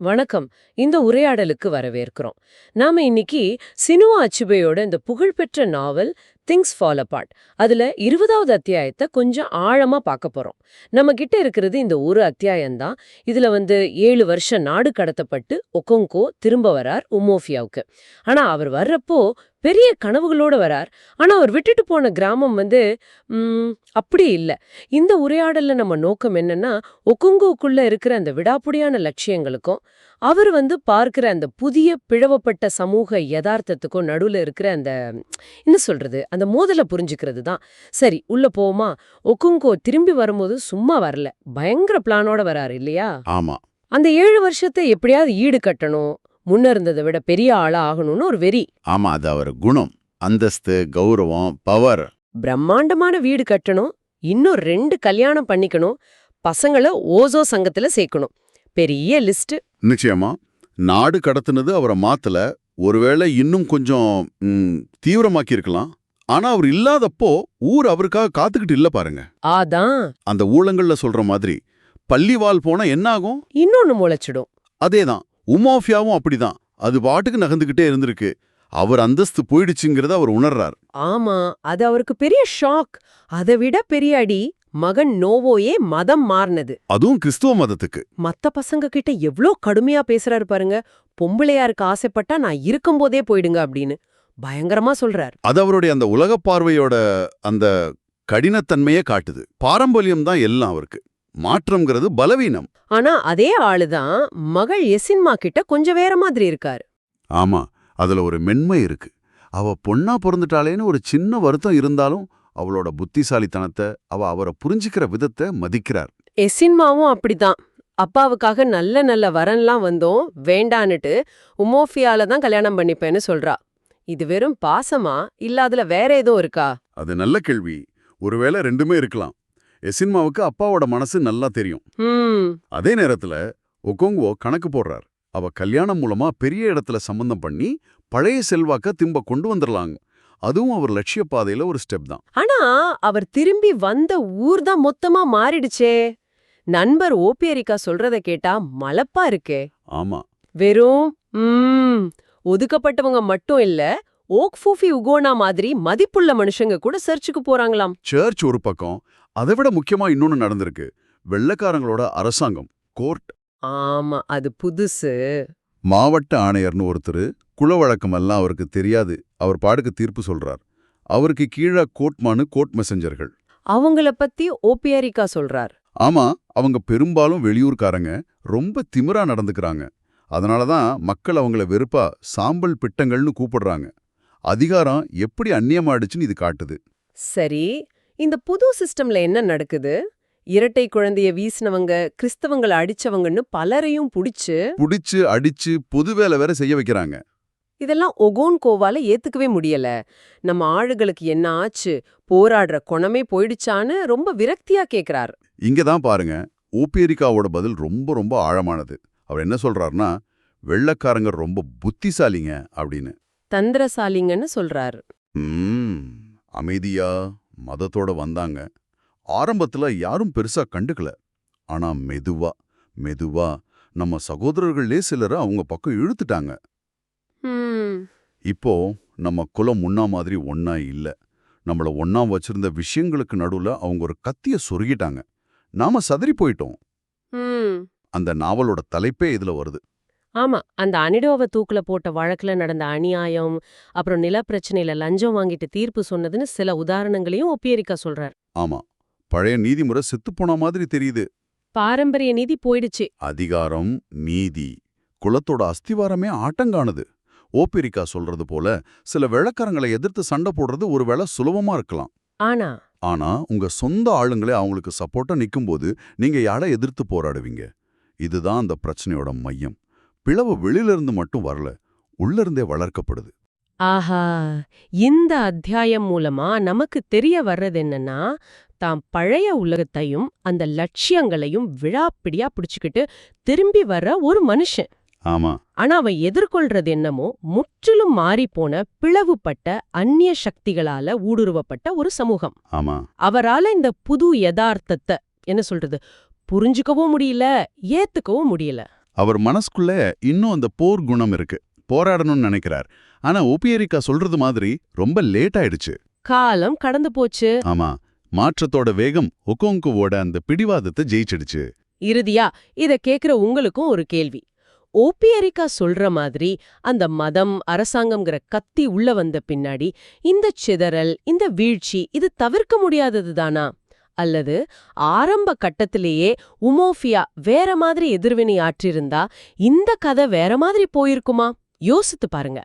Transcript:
வணக்கம். இந்த உரையாடலுக்கு வரவேற்கிறோம். நாம இன்னைக்கு சினுவா அச்சுபேயோட இந்த புகழ்பெற்ற நாவல் திங்ஸ் ஃபால் அபார்ட் அதுல 20வது அத்தியாயத்தை கொஞ்சம் ஆழமா பார்க்க போறோம். நம்ம கிட்ட இருக்கிறது இந்த ஒரு அத்தியாயம்தான். இதுல 7 வருஷம் நாடு கடத்தப்பட்டு ஒகோங்கோ திரும்ப வரார் உமோஃபியாவுக்கு. ஆனா அவர் வர்றப்போ பெரிய கனவுகளோட வரார். ஆனா அவர் விட்டுட்டு போன கிராமம் அப்படி இல்ல. இந்த உரையாடல்ல நம்ம நோக்கம் என்னன்னா, ஒகோங்கோக்குள்ள இருக்கிற அந்த விடாப்புடியான லட்சியங்களுக்கும் அவர் பார்க்கிற அந்த புதிய பிளவுபட்ட சமூக யதார்த்தத்துக்கும் நடுவுல இருக்கிற அந்த என்ன சொல்றது அந்த மோதலை புரிஞ்சுக்கிறது தான். சரி, உள்ள போவோமா? ஒகுங்கோ திரும்பி வரும்போது சும்மா வரல, பயங்கர பிளானோட வராரு இல்லையா? ஆமா. அந்த 7 வருஷத்தை எப்படியாவது ஈடு கட்டணும், முன்ன இருந்ததை விட பெரிய ஆளா ஆகணும்னு ஒரு வெறி. ஆமா, அது அவர் குணம். அந்தஸ்து, கௌரவம், பவர். பிரம்மாண்டமான வீடு கட்டணும், இன்னும் 2 கல்யாணம் பண்ணிக்கணும், பசங்களை ஓசோ சங்கத்துல சேர்க்கணும். பெரிய லிஸ்ட். நிச்சயமா. நாடு கடத்துனது அவரை மாத்தல. ஒருவேளை இன்னும் கொஞ்சம் தீவிரமாக்கி இருக்கலாம். ஆனா அவர் இல்லாதப்போ ஊர் அவருக்காக காத்துக்கிட்டு இல்ல பாருங்க. அதான் அந்த ஊழங்கள்ல சொல்ற மாதிரி பள்ளிவால் போனா என்ன ஆகும்? இன்னொன்னு முளைச்சிடும். அதேதான். உமோஃபியாவும் அப்படிதான். அது பாட்டுக்கு நகர்ந்துகிட்டே இருந்திருக்கு. அவர் அந்தஸ்து போயிடுச்சுங்கிறத அவர் உணர்றார். ஆமா, அது அவருக்கு பெரிய ஷாக். அதை விட பெரிய அடி, மகன் நோவோயே மதம் மாறினது. அதுவும் கிறிஸ்துவ மதத்துக்கு. மத்த பசங்க கிட்ட எவ்ளோ கடுமையா பேசுறாரு பாருங்க. பொம்பளையாருக்கு ஆசைப்பட்டா நான் இருக்கும்போதே போயிடுங்க அப்படின்னு பயங்கரமா சொல்றார். அது அவருடைய அந்த உலக பார்வையோட அந்த கடினத்தன்மையே காட்டுது. பாரம்பரியம் தான் எல்லாம் அவருக்கு. மாற்றம்ங்கிறது பலவீனம். ஆனா அதே ஆளுதான் மகள் எசின்மா கிட்ட கொஞ்சம் வேற மாதிரி இருக்காரு. ஆமா, அதுல ஒரு மென்மை இருக்கு. அவ பொண்ணா பிறந்துட்டாளேன்னு ஒரு சின்ன வருத்தம் இருந்தாலும் அவளோட புத்திசாலித்தனத்தை, அவரை புரிஞ்சுக்கிற விதத்தை மதிக்கிறார். எசின்மாவும் அப்படிதான். அப்பாவுக்காக நல்ல நல்ல வரன்லாம் வந்தோம், வேண்டான்னுட்டு உமோஃபியால தான் கல்யாணம் பண்ணிப்பேன்னு சொல்றா. இது வெறும் பாசமா இல்ல அதுல வேற ஏதோ இருக்கா? அது நல்ல கேள்வி. ஒருவேளை ரெண்டுமே இருக்கலாம். எசின்மாவுக்கு அப்பாவோட மனசு நல்லா தெரியும். அதே நேரத்துல ஒகோங்கோ கணக்கு போடுறார். அவ கல்யாணம் மூலமா பெரிய இடத்துல சம்பந்தம் பண்ணி பழைய செல்வாக்க திரும்ப கொண்டு வந்துடலாங்க. அதுவும் அவர் லட்சிய பாதையில ஒரு ஸ்டெப் தான். ஆனா அவர் திரும்பி வந்த ஊர் தான் மொத்தமா மாறிடுச்சே. நண்பர் ஓபியரிக்கா சொல்றத கேட்டா மலப்பா இருக்கே. ஆமா. வெறும் ஒதுக்கப்பட்டவங்க மட்டும் இல்ல, ஓக்ஃபூஃபி உகோனா மாதிரி மதிப்புள்ள மனுஷங்க கூட சர்ச்சுக்கு போறாங்களாம். சர்ச் ஒரு பக்கம், அதை விட முக்கியமா இன்னொன்னு நடந்திருக்கு. வெள்ளைக்காரங்களோட அரசாங்கம், கோர்ட். ஆமா, அது புதுசு. மாவட்ட ஆணையர்னு ஒருத்தர், குல வழக்கமெல்லாம் அவருக்கு தெரியாது, அவர் பாடுக்கு தீர்ப்பு சொல்றார். அவருக்கு கீழே கோர்ட்மானு, கோர்ட் மெசஞ்சர்கள். அவங்கள பத்தி ஓபியரிக்கா சொல்றார். ஆமா, அவங்க பெரும்பாலும் வெளியூர்காரங்க, ரொம்ப திமிரா நடந்துக்கிறாங்க. அதனாலதான் மக்கள் அவங்கள வெறுப்பா சாம்பல் பிட்டங்கள்னு கூப்பிடுறாங்க. அதிகாரம் எப்படி அந்நியமாயிடுச்சுன்னு இது காட்டுது. சரி, இந்த புது சிஸ்டம்ல என்ன நடக்குது? இரட்டை குழந்தைய வீசினவங்க, கிறிஸ்தவங்களை அடிச்சவங்கன்னு பலரையும் புடிச்சு அடிச்சு பொது வேலை வேற செய்ய வைக்கிறாங்க. இதெல்லாம் ஒகோன்கோவால ஏத்துக்கவே முடியல. நம்ம ஆளுகளுக்கு என்ன ஆச்சு, போராடுற குணமே போயிடுச்சான்னு ரொம்ப விரக்தியா கேக்குறார். இங்கதான் பாருங்க, ஓபியரிக்காவோட பதில் ரொம்ப ரொம்ப ஆழமானது. அவர் என்ன சொல்றாருன்னா, வெள்ளைக்காரங்க ரொம்ப புத்திசாலிங்க அப்படின்னு. தந்திரசாலிங்கன்னு சொல்றாரு. அமைதியா மதத்தோட வந்தாங்க. ஆரம்பத்துல யாரும் பெருசா கண்டுக்கல. ஆனா மெதுவா மெதுவா நம்ம சகோதரர்களே சிலரை அவங்க பக்கம் இழுத்துட்டாங்க. இப்போ நம்ம குலம் முன்னா மாதிரி ஒன்னா இல்ல. நம்மள ஒன்னா வச்சிருந்த விஷயங்களுக்கு நடுவுல அவங்க ஒரு கத்திய சொருகிட்டாங்க. நாம சதறி போயிட்டோம். அந்த நாவலோட தலைப்பே இதுல வருது. ஆமா, அந்த அனிடோவை தூக்குல போட்ட வழக்குல நடந்த அநியாயம், அப்புறம் நிலப்பிரச்சனையில லஞ்சம் வாங்கிட்டு தீர்ப்பு சொன்னதுன்னு சில உதாரணங்களையும் ஒப்பியரிக்கா சொல்றார். ஆமா, பழைய நீதிமுறை செத்துப்போன மாதிரி தெரியுது. பாரம்பரிய நீதி போயிடுச்சு. அதிகாரம், நீதி, குலத்தோட அஸ்திவாரமே ஆட்டங்காணுது. ஓபிரிக்கா சொல்றது போல சில வெள்ளக்காரங்களை எதிர்த்து சண்டை போடுறது ஒருவேளை சுலபமா இருக்கலாம். ஆனா உங்க சொந்த ஆளுங்களே அவங்களுக்கு சப்போர்ட்டா நிக்கும்போது நீங்க யாரை எதிர்த்து போராடுவீங்க? இதுதான் அந்த பிரச்சனையோட மையம். பிளவு வெளியிலிருந்து மட்டும் வரல, உள்ள இருந்தே வளர்க்கப்படுது. ஆஹா, இந்த அத்தியாயம் மூலமா நமக்கு தெரிய வர்றது என்னன்னா, தாம் பழைய உலகத்தையும் அந்த லட்சியங்களையும் விழாப்பிடியா பிடிச்சுக்கிட்டு திரும்பி வர்ற ஒரு மனுஷன். ஆமா. ஆனா அவன் எதிர்கொள்றது என்னமோ முற்றிலும் மாறிப்போன பிளவுபட்ட அந்நிய சக்திகளால ஊடுருவப்பட்ட ஒரு சமூகம். ஆமா. அவரால இந்த புது யதார்த்தத்தை என்ன சொல்றது புரிஞ்சுக்கவும் முடியல, ஏத்துக்கவும் முடியல. அவர் மனசுக்குள்ள இன்னும் அந்த போர் குணம் இருக்கு, போராடணும்னு நினைக்கிறார். ஆனா ஓபியரிக்கா சொல்றது மாதிரி ரொம்ப லேட் ஆயிடுச்சு. காலம் கடந்து போச்சு. ஆமா, மாற்றத்தோட வேகம் ஒகோங்குவோட அந்த பிடிவாதத்தை ஜெயிச்சிடுச்சு. இறுதியா இத கேக்குற உங்களுக்கும் ஒரு கேள்வி. ஓபியரிக்கா சொல்ற மாதிரி அந்த மதம் அரசாங்கம்ங்கிற கத்தி உள்ள வந்த பின்னாடி இந்த சிதறல், இந்த வீழ்ச்சி இது தவிர்க்க முடியாதது தானா? அல்லது ஆரம்ப கட்டத்திலேயே உமோஃபியா வேற மாதிரி எதிர்வினை ஆற்றிருந்தா இந்த கதை வேற மாதிரி போயிருக்குமா? யோசித்து பாருங்க.